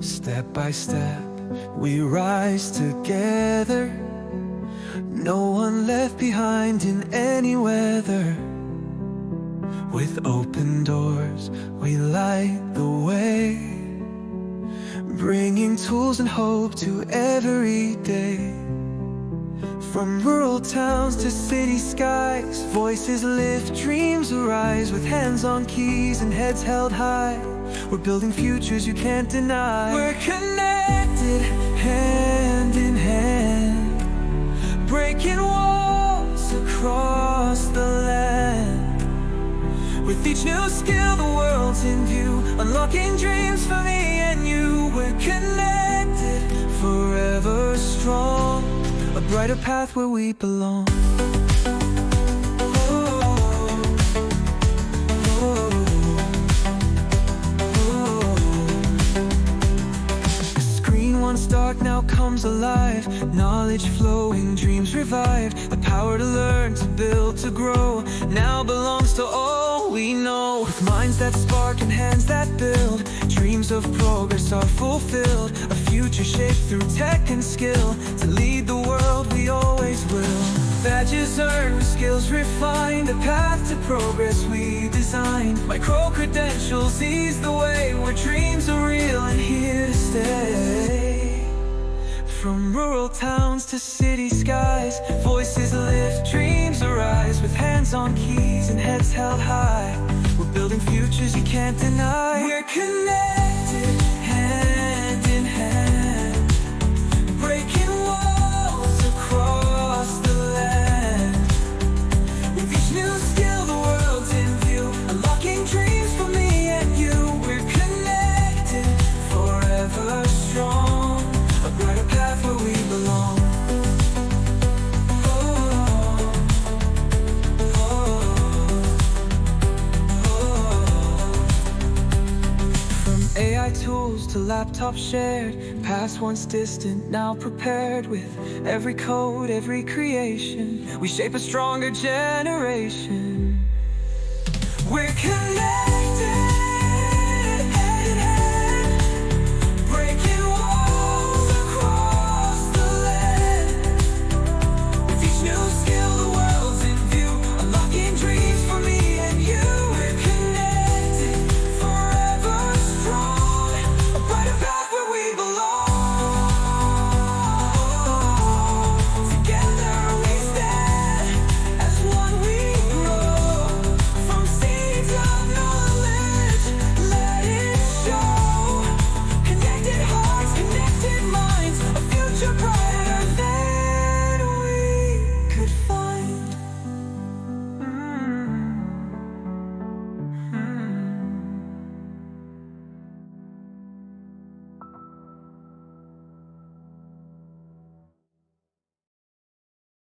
Step by step, we rise together. No one left behind in any weather. With open doors, we light the way, bringing tools and hope to every day. From rural towns to city skies, voices lift, dreams arise. With hands on keys and heads held high, we're building futures you can't deny. We're connected, hand in hand, breaking walls across the land. With each new skill, the world's in view, unlocking dreams for me and you. We're connected, forever strong, a brighter path where we belong. Once dark now comes alive, knowledge flowing, dreams revived. The power to learn, to build, to grow now belongs to all we know. With minds that spark and hands that build, dreams of progress are fulfilled. A future shaped through tech and skill, to lead the world we always will. Badges earned, skills refined, a path to progress we designed. Micro credentials ease the way, where dreams are real and here to stay. From rural towns to city skies, voices lift, dreams arise. With hands on keys and heads held high, we're building futures you can't deny. We're connected, hand in hand, breaking walls across the land. With each new skill, the world's in view, unlocking dreams for me and you. We're connected, forever strong, a brighter path where we belong. From AI tools to laptops shared, past once distant, now prepared. With every code, every creation, we shape a stronger generation. We're connected.